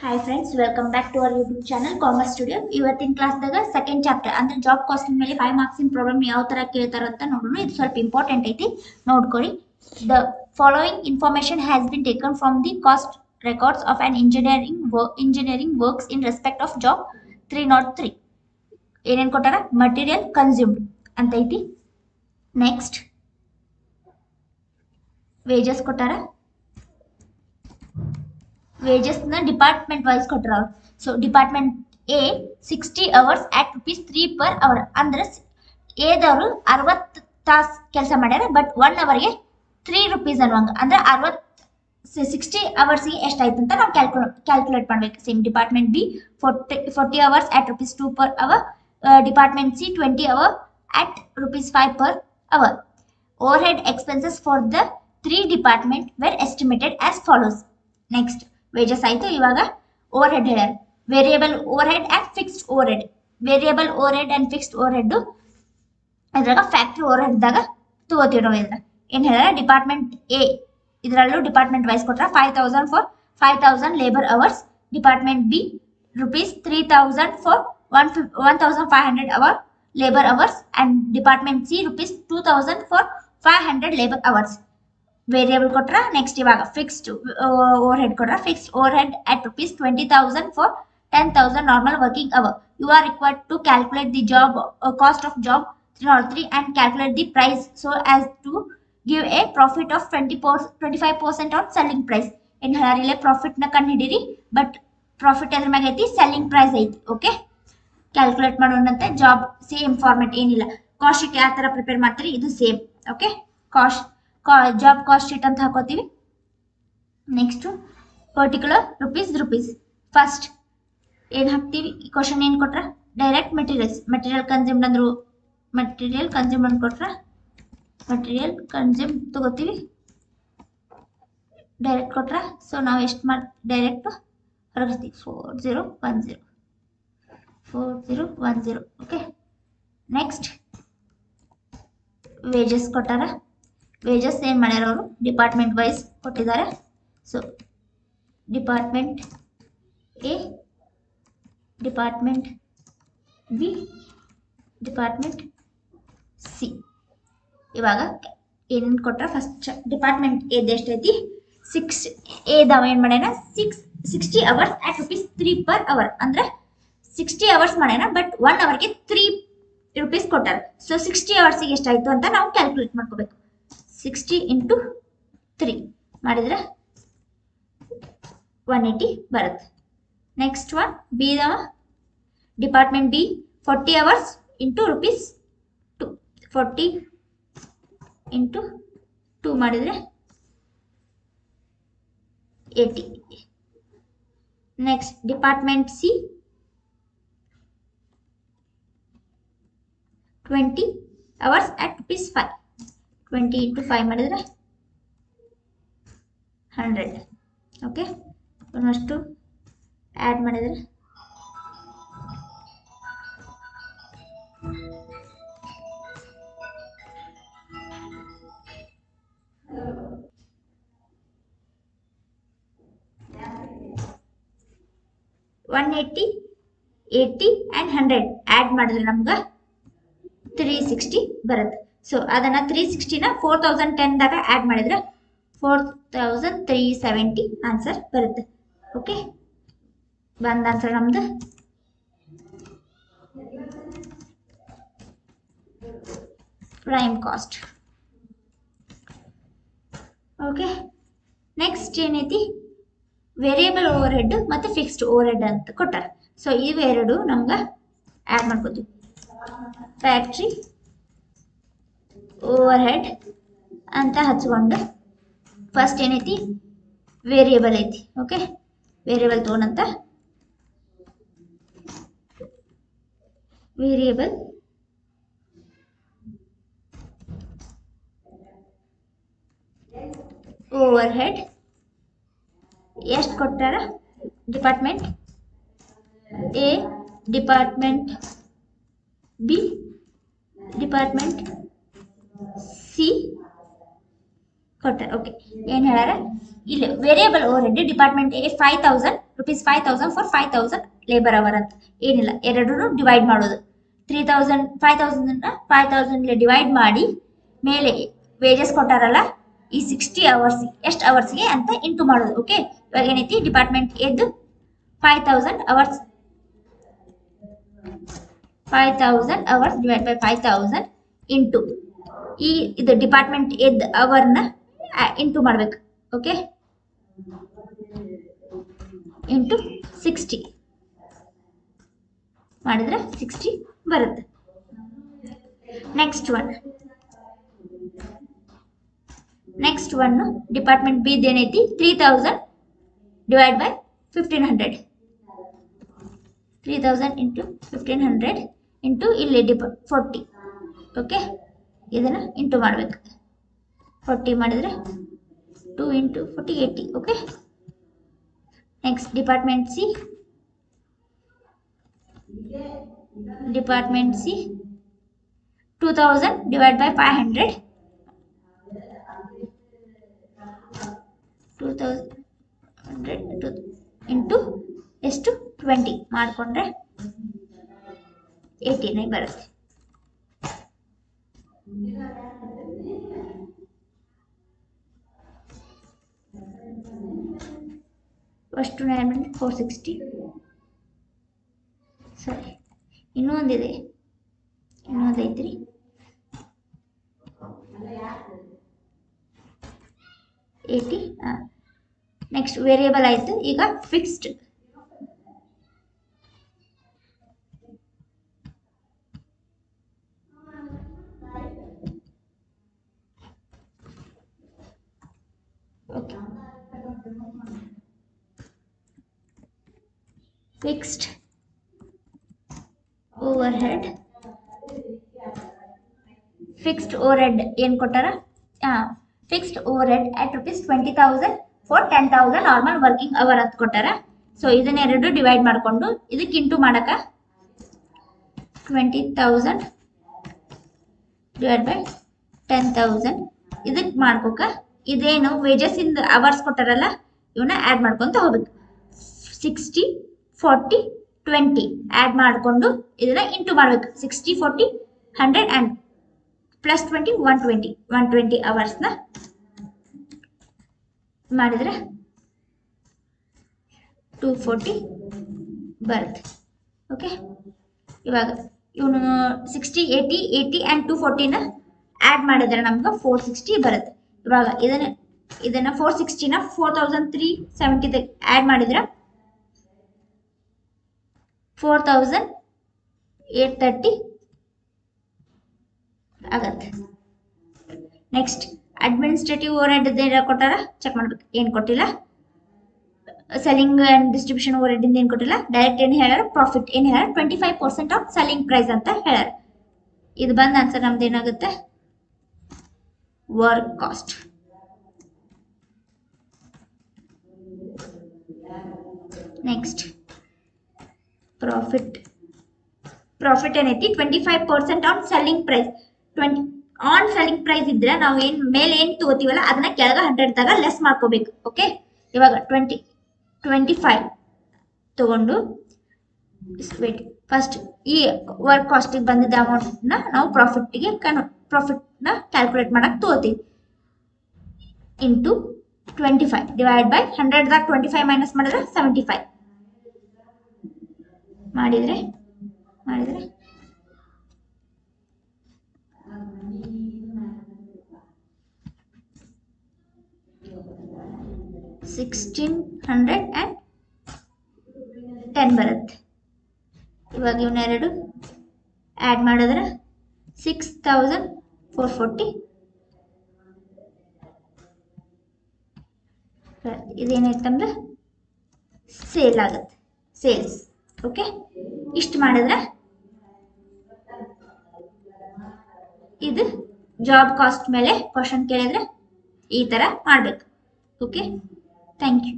Hi friends, welcome back to our YouTube channel Commerce Studio. ಇವತ್ತಿನ ಕ್ಲಾಸ್ದಾಗ second chapter ಅಂದ್ರೆ job casting ಮೇಲೆ 5 marks in problem ಯಾವ ತರ ಕೇಳ್ತಾರ ಅಂತ ನೋಡೋಣ. ಇದು ಸ್ವಲ್ಪ ಇಂಪಾರ್ಟೆಂಟ್ ಐತಿ, ನೋಡ್ಕೊಳ್ಳಿ. The following information has been taken from the cost records of an engineering works in respect of job 303. ಏನೇನ್ ಕೊಟ್ಟಾರ? ಮಟೀರಿಯಲ್ ಕನ್ಸ್ಯೂಮ್ಡ್ ಅಂತ ಐತಿ. ನೆಕ್ಸ್ಟ್ ವೇಜಸ್ ಕೊಟ್ಟಾರ. wages na department wise kotra. So department A 60 hours at rupees 3 per hour ಅಂದ್ರೆ A ದವರು 60 ತಾಸು ಕೆಲಸ ಮಾಡ್ಯಾರ, but 1 hour ಗೆ 3 rupees ಅನ್ನುವಂಗ ಅಂದ್ರೆ 60 hours ಗೆ ಎಷ್ಟಾಯ್ತು ಅಂತ ನಾವು ಕ್ಯಾಲ್ಕುಲೇಟ್ ಮಾಡ್ಬೇಕು. Same department B 40 hours at rupees 2 per hour, department C 20 hour at rupees 5 per hour. Overhead expenses for the 3 department were estimated as follows. Next wages ಆಯ್ತು. ಇವಾಗ overhead ಹೇಳ್ಯಾರ. Variable overhead and fixed overhead. Variable overhead and fixed overhead ಇದ್ರಾಗ factory overhead ದಾಗ ತಗೋತೀವಿ ನಾವು. ಇದ್ರ ಏನ್ ಹೇಳ್ಯಾರ? ಡಿಪಾರ್ಟ್ಮೆಂಟ್ ಎ ಇದರಲ್ಲೂ ಡಿಪಾರ್ಟ್ಮೆಂಟ್ ವೈಸ್ ಕೊಟ್ರ 5000 for 5000 labour hours. Department B rupees 3000 for 1500 hour labour hours and department C rupees 2000 for 500 labour hours. Variable ಕೊಟ್ರ. ನೆಕ್ಸ್ಟ್ ಇವಾಗ ಫಿಕ್ಸ್ಡ್ ಓವರ್ ಹೆಡ್ ಕೊಟ್ರ. Fixed over head at rupees 20,000 for 10,000 normal working hour. You are required to calculate the job cost of job 303 and calculate the price so as to give a profit of 25% on selling price. ಏನ್ ಹೇಳಾರಿಲ್ಲ? Profit ನ ಕಂಡು ಹಿಡೀರಿ, but profit ಎದ್ರ ಮ್ಯಾಗ ಐತಿ? Selling price ಐತಿ. Okay, calculate ಮಾಡೋಣಂತೆ. Job same format ಏನಿಲ್ಲ. Cost sheet ಯಾವ ತರ ಪ್ರಿಪೇರ್ ಮಾಡ್ತೀರಿ ಇದು same. Okay, job cost sheet ಅಂತ ಹಾಕೋತೀವಿ. Next particular rupees. ಫಸ್ಟ್ ಏನ್ ಹಾಕ್ತೀವಿ? ಕ್ವಶನ್ ಏನ್ ಕೊಟ್ರ? Direct materials. ಮೆಟೀರಿಯಲ್ ಕನ್ಸ್ಯೂಮ್ಡ್ ಅಂದ್ರು ಮೆಟೀರಿಯಲ್ ಕನ್ಸ್ಯೂಮ್ ಅಂತ ಕೊಟ್ರ ಮೆಟೀರಿಯಲ್ ಕನ್ಸ್ಯೂಮ್ ತಗೋತೀವಿ. ಡೈರೆಕ್ಟ್ ಕೊಟ್ರ. ಸೊ ನಾವು ಎಷ್ಟು ಡೈರೆಕ್ಟ್ ಹೊರಗಿಸ್ತೀವಿ 4010. ಓಕೆ, ನೆಕ್ಸ್ಟ್ ವೇಜಸ್ ಕೊಟ್ಟಾರ. ವೇಜಸ್ ಏನ್ ಮಾಡ್ಯಾರ ಅವರು? ಡಿಪಾರ್ಟ್ಮೆಂಟ್ ವೈಸ್ ಕೊಟ್ಟಿದ್ದಾರೆ. So department A, department B, department C. ಇವಾಗ ಏನೇನು ಕೊಟ್ರ? ಫಸ್ಟ್ ಡಿಪಾರ್ಟ್ಮೆಂಟ್ ಎ ಎಷ್ಟೈತಿ? 6 ಎದವ ಏನ್ ಮಾಡ್ಯಾನ? 60 hours at rupees 3 per hour ಅಂದ್ರೆ 60 ಅವರ್ಸ್ ಮಾಡ್ಯಾನ, ಬಟ್ 1 ಅವರ್ಗೆ 3 rupees ಕೊಟ್ಟಾರ. ಸೊ 60 ಅವರ್ಸಿಗೆ ಎಷ್ಟಾಯ್ತು ಅಂತ ನಾವು ಕ್ಯಾಲ್ಕುಲೇಟ್ ಮಾಡ್ಕೋಬೇಕು. 60 into 3 ಮಾಡಿದ್ರೆ 180 ಬರುತ್ತೆ. ನೆಕ್ಸ್ಟ್ ಒನ್ ಬಿ ದವ. Department B 40 hours into rupees 2. 40 into 2 ಮಾಡಿದ್ರೆ 80. Next department C 20 hours at rupees 5. 20 into 5 ಮಾಡಿದ್ರೆ 100. ಓಕೆ, ಇನ್ನಷ್ಟು ಆ್ಯಡ್ ಮಾಡಿದ್ರೆ 180, 80 and 100 ಆ್ಯಡ್ ಮಾಡಿದ್ರೆ ನಮ್ಗೆ 360 ಬರುತ್ತೆ. ಸೊ ಅದನ್ನ 360ನ 4010 ದಾಗ ಆ್ಯಡ್ ಮಾಡಿದ್ರೆ 4370 ಆನ್ಸರ್ ಬರುತ್ತೆ. ಓಕೆ, ಬಂದ ಆನ್ಸರ್ ನಮ್ದು ಪ್ರೈಮ್ ಕಾಸ್ಟ್. ಓಕೆ, ನೆಕ್ಸ್ಟ್ ಏನೈತಿ? ವೇರಿಯಬಲ್ ಓವರ್ ಹೆಡ್ ಮತ್ತೆ ಫಿಕ್ಸ್ಡ್ ಓವರ್ ಹೆಡ್ ಅಂತ ಕೊಟ್ಟಾರ. ಸೊ ಇವೆರಡು ನಮ್ಗೆ ಆ್ಯಡ್ ಮಾಡ್ಕೋತೀವಿ. ಫ್ಯಾಕ್ಟ್ರಿ ಓವರ್ ಹೆಡ್ ಅಂತ ಹಚ್ಕೊಂಡು ಫಸ್ಟ್ ಏನೈತಿ? ವೇರಿಯಬಲ್ ಐತಿ. ಓಕೆ, ವೇರಿಯಬಲ್ ತಗೊಂಡಂತ ವೇರಿಯಬಲ್ ಓವರ್ ಹೆಡ್ ಎಷ್ಟು ಕೊಟ್ಟಾರ? Department A, department B, department C ಕೊಟ್ಟಾರ. ಓಕೆ, ಏನ್ ಹೇಳ್ಯಾರ? ಇಲ್ಲಿ variable overhead department A 5000 ₹5,000 for 5,000 labour hour ಅಂತ. ಏನಿಲ್ಲ, ಎರಡೂ ಡಿವೈಡ್ ಮಾಡೋದು. 3,000 5,000 ಡಿವೈಡ್ ಮಾಡಿ ಮೇಲೆ ವೇಜಸ್ ಕೊಟ್ಟಾರಲ್ಲ ಈ 60 ಅವರ್ಸ್ ಎಷ್ಟು ಅವರ್ಸ್ಗೆ ಅಂತ ಇಂಟು ಮಾಡೋದು. ಓಕೆ, ಇವಾಗ ಏನೈತಿ ಡಿಪಾರ್ಟ್ಮೆಂಟ್ ಎದ್ದು 5,000 ಅವರ್ಸ್ ಡಿವೈಡ್ ಬೈ 5,000 ಇಂಟು ಇದು ಡಿಪಾರ್ಟ್ಮೆಂಟ್ ಎದ್ದು ಅವರ್ನ ಇಂಟು ಮಾಡ್ಬೇಕು. ಓಕೆ, ಇಂಟು 60 ಮಾಡಿದ್ರೆ 60 ಬರುತ್ತೆ. ನೆಕ್ಸ್ಟ್ ಒನ್ ಡಿಪಾರ್ಟ್ಮೆಂಟ್ ಬಿ ಏನೈತಿ 3,000 ಡಿವೈಡ್ ಬೈ 1,500. 3,000 ಇಂಟು 1,500 ಇಂಟು ಇಲ್ಲಿ 40. ಓಕೆ, ಇದನ್ನ ಇಂಟು ಮಾಡ್ಬೇಕು. 40 ಮಾಡಿದ್ರೆ 2 into 40 80. Okay, next department C 2,000 divide by 500. 2,000 into ಎಷ್ಟು 20 ಮಾಡಿಕೊಂಡ್ರೆ 89 ಬರುತ್ತೆ. ಫಸ್ಟ್ 460. ಸರಿ, ಇನ್ನೊಂದಿದೆ, ಇನ್ನೊಂದೈತ್ರಿ. ನೆಕ್ಸ್ಟ್ ವೇರಿಯೇಬಲ್ ಆಯ್ತು. ಈಗ ಫಿಕ್ಸ್ಡ್ ಫಿಕ್ಸ್ಡ್ ಓವರ್ಹೆಡ್ ಏನ್ ಕೊಟ್ಟಾರ? Fixed overhead at ₹20,000 for 10,000 normal working hour ಅಂತ ಕೊಟ್ಟಾರ. ಸೊ ಇದನ್ನೆರಡು ಡಿವೈಡ್ ಮಾಡ್ಕೊಂಡು ಇದಕ್ಕೆ ಇಂಟು ಮಾಡಕ 20,000 ಡಿವೈಡ್ ಬೈ 10,000 ಇದಕ್ಕೆ ಮಾಡ್ಕೋಕ ಇದೇನು ವೇಜಸ್ ಇಂದ ಅವರ್ಸ್ ಕೊಟ್ಟಾರಲ್ಲ ಇವನ್ನ ಆಡ್ ಮಾಡ್ಕೊಂತ ಹೋಗ್ಬೇಕು. 60 40 20 ಆಡ್ ಮಾಡ್ಕೊಂಡು ಇದನ್ನ ಇಂಟು ಮಾಡ್ಬೇಕು. 60 40 100 ಅಂಡ್ ಪ್ಲಸ್ 20 120 ಅವರ್ಸ್ನ ಮಾಡಿದ್ರೆ 240 ಬರುತ್ತೆ. ಓಕೆ, ಇವಾಗ ಇವನು 60 80 ಅಂಡ್ 240ನ ಆಡ್ ಮಾಡಿದ್ರೆ ನಮ್ಗೆ 460 ಬರುತ್ತೆ. ಇವಾಗ ಇದನ್ನ 460ನ 4,370 ಆಡ್ ಮಾಡಿದ್ರೆ 4,830 ಆಗತ್ತೆ. ನೆಕ್ಸ್ಟ್ ಅಡ್ಮಿನಿಸ್ಟ್ರೇಟಿವ್ ಓವರ್ಹೆಡ್ ಕೊಟ್ಟಾರ, ಚೆಕ್ ಮಾಡ್ಬೇಕು. ಏನು ಕೊಟ್ಟಿಲ್ಲ. ಸೆಲ್ಲಿಂಗ್ ಅಂಡ್ ಡಿಸ್ಟ್ರಿಬ್ಯೂಷನ್ ಓವರ್ಹೆಡ್ ಏನು ಕೊಟ್ಟಿಲ್ಲ. ಡೈರೆಕ್ಟ್ ಏನು ಹೇಳ್ಯಾರ, ಪ್ರಾಫಿಟ್ ಏನು ಹೇಳ್ಯಾರ 25% ಆಫ್ ಸೆಲ್ಲಿಂಗ್ ಪ್ರೈಸ್ ಅಂತ ಹೇಳ್ಯಾರ. ಇದು ಬಂದ ಆನ್ಸರ್ ನಮ್ದು ಏನಾಗುತ್ತೆ, ವರ್ಕ್ ಕಾಸ್ಟ್. ನೆಕ್ಸ್ಟ್ ಪ್ರಾಫಿಟ್ ಏನೈತಿ 25% on selling price. On selling price ಇದ್ರೆ ನಾವು ಏನ್ ಮೇಲೆ ಏನ್ ತಗೋತೀವಲ್ಲ ಅದನ್ನ ಕೆಳಗ 100 ದಾಗ ಲೆಸ್ ಮಾಡ್ಕೋಬೇಕು. ಓಕೆ, ಇವಾಗ 25 ತಗೊಂಡು ಫಸ್ಟ್ ಈ ವರ್ಕ್ ಕಾಸ್ಟಿಗೆ ಬಂದಿದ್ದ ಅಮೌಂಟ್ ನ ನಾವು ಪ್ರಾಫಿಟ್ ನ ಕ್ಯಾಲ್ಕುಲೇಟ್ ಮಾಡಕ್ ತಗೋತೀವಿ. ಇಂಟು 25 ಡಿವೈಡ್ ಬೈ 100 ದಾಗ 25 ಮೈನಸ್ ಮಾಡಿದ್ರೆ 75 ಮಾಡಿದ್ರೆ 1,610 ಬರುತ್ತೆ. ಇವಾಗ ಇವನ್ನೆರಡು ಆಡ್ ಮಾಡಿದ್ರೆ 6,440. ಇದೇನೈತಂದ್ರೆ ಸೇಲ್ ಆಗುತ್ತೆ, ಸೇಲ್ಸ್. ಓಕೆ, ಇಷ್ಟು ಮಾಡಿದ್ರೆ ಇದು ಜಾಬ್ ಕಾಸ್ಟ್ ಮೇಲೆ ಕ್ವಶನ್ ಕೇಳಿದ್ರೆ ಈ ತರ ಮಾಡ್ಬೇಕು. Okay, thank you.